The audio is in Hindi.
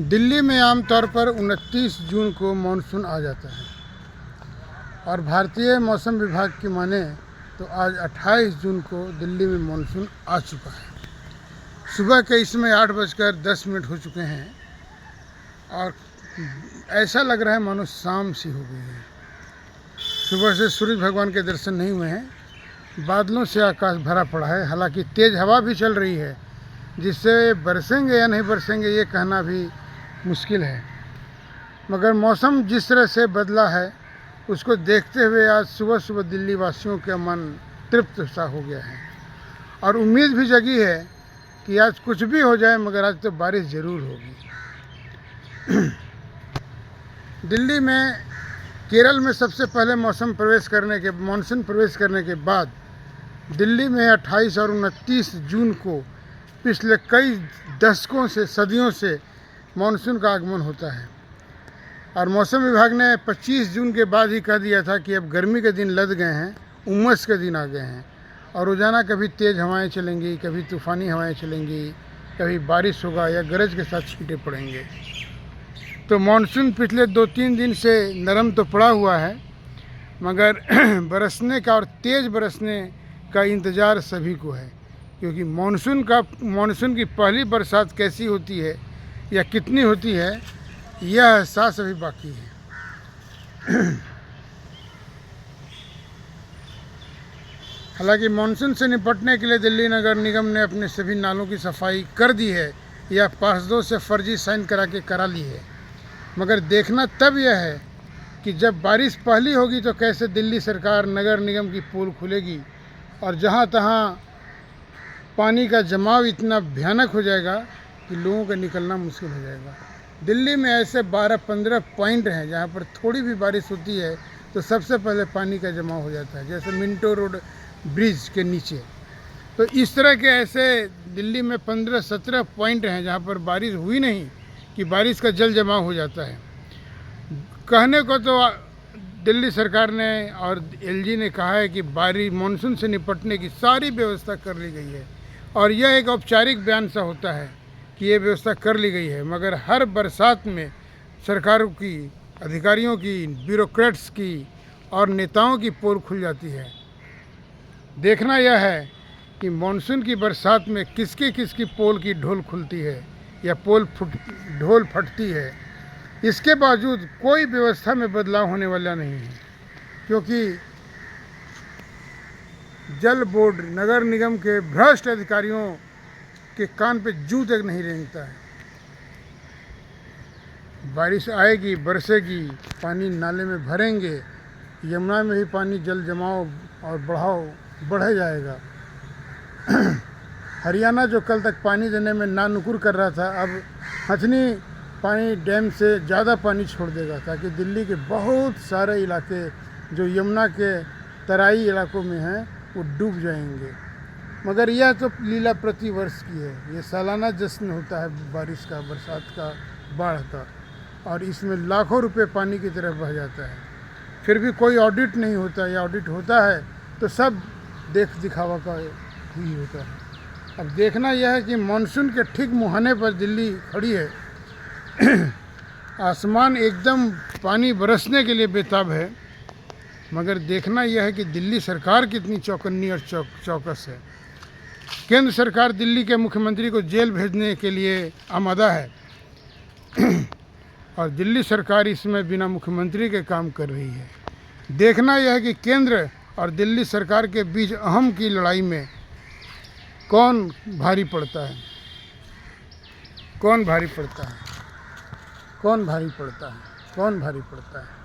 दिल्ली में आमतौर पर 29 जून को मानसून आ जाता है और भारतीय मौसम विभाग की माने तो आज 28 जून को दिल्ली में मानसून आ चुका है। सुबह के इसमें 8:10 हो चुके हैं और ऐसा लग रहा है मानो शाम सी हो गई है। सुबह से सूरज भगवान के दर्शन नहीं हुए हैं, बादलों से आकाश भरा पड़ा है। हालांकि तेज़ हवा भी चल रही है, जिससे बरसेंगे या नहीं बरसेंगे ये कहना भी मुश्किल है। मगर मौसम जिस तरह से बदला है उसको देखते हुए आज सुबह सुबह दिल्ली वासियों का मन तृप्त सा हो गया है और उम्मीद भी जगी है कि आज कुछ भी हो जाए मगर आज तो बारिश ज़रूर होगी। दिल्ली में केरल में सबसे पहले मानसून प्रवेश करने के बाद दिल्ली में 28 और 29 जून को पिछले कई दशकों से सदियों से मानसून का आगमन होता है और मौसम विभाग ने 25 जून के बाद ही कह दिया था कि अब गर्मी के दिन लद गए हैं, उमस के दिन आ गए हैं और रोज़ाना कभी तेज़ हवाएं चलेंगी, कभी तूफ़ानी हवाएं चलेंगी, कभी बारिश होगा या गरज के साथ छींटे पड़ेंगे। तो मानसून पिछले 2-3 दिन से नरम तो पड़ा हुआ है मगर बरसने का और तेज़ बरसने का इंतज़ार सभी को है, क्योंकि मानसून की पहली बरसात कैसी होती है या कितनी होती है यह एहसास अभी बाकी है। हालांकि मानसून से निपटने के लिए दिल्ली नगर निगम ने अपने सभी नालों की सफाई कर दी है या पासदों से फर्जी साइन करा ली है, मगर देखना तब यह है कि जब बारिश पहली होगी तो कैसे दिल्ली सरकार नगर निगम की पोल खुलेगी और जहाँ तहाँ पानी का जमाव इतना भयानक हो जाएगा कि लोगों का निकलना मुश्किल हो जाएगा। दिल्ली में ऐसे 12-15 पॉइंट हैं जहाँ पर थोड़ी भी बारिश होती है तो सबसे पहले पानी का जमाव हो जाता है, जैसे मिंटो रोड ब्रिज के नीचे। तो इस तरह के ऐसे दिल्ली में 15-17 पॉइंट हैं जहाँ पर बारिश हुई नहीं कि बारिश का जल जमाव हो जाता है। कहने को तो दिल्ली सरकार ने और एलजी ने कहा है कि मानसून से निपटने की सारी व्यवस्था कर ली गई है और यह एक औपचारिक बयान सा होता है कि ये व्यवस्था कर ली गई है, मगर हर बरसात में सरकारों की, अधिकारियों की, ब्यूरोक्रेट्स की और नेताओं की पोल खुल जाती है। देखना यह है कि मानसून की बरसात में किसकी पोल की ढोल खुलती है या ढोल फटती है। इसके बावजूद कोई व्यवस्था में बदलाव होने वाला नहीं है, क्योंकि जल बोर्ड, नगर निगम के भ्रष्ट अधिकारियों के कान पे जूं तक नहीं रेंगता है। बारिश आएगी, बरसेगी, पानी नाले में भरेंगे, यमुना में भी पानी जल जमाव और बढ़े जाएगा। हरियाणा जो कल तक पानी देने में नानुकुर कर रहा था, अब हथनी पानी डैम से ज़्यादा पानी छोड़ देगा ताकि दिल्ली के बहुत सारे इलाके जो यमुना के तराई इलाकों में हैं वो डूब जाएंगे। मगर यह तो लीला प्रति वर्ष की है, ये सालाना जश्न होता है बारिश का, बरसात का, बाढ़ का, और इसमें लाखों रुपए पानी की तरफ बह जाता है। फिर भी कोई ऑडिट नहीं होता, या ऑडिट होता है तो सब देख दिखावा का ही होता है। अब देखना यह है कि मानसून के ठीक मुहाने पर दिल्ली खड़ी है। आसमान एकदम पानी बरसने के लिए बेताब है, मगर देखना यह है कि दिल्ली सरकार कितनी चौकन्नी और चौकस है। केंद्र सरकार दिल्ली के मुख्यमंत्री को जेल भेजने के लिए आमादा है और दिल्ली सरकार इसमें बिना मुख्यमंत्री के काम कर रही है। देखना यह है कि केंद्र और दिल्ली सरकार के बीच अहम की लड़ाई में कौन भारी पड़ता है, कौन भारी पड़ता है, कौन भारी पड़ता है, कौन भारी पड़ता है।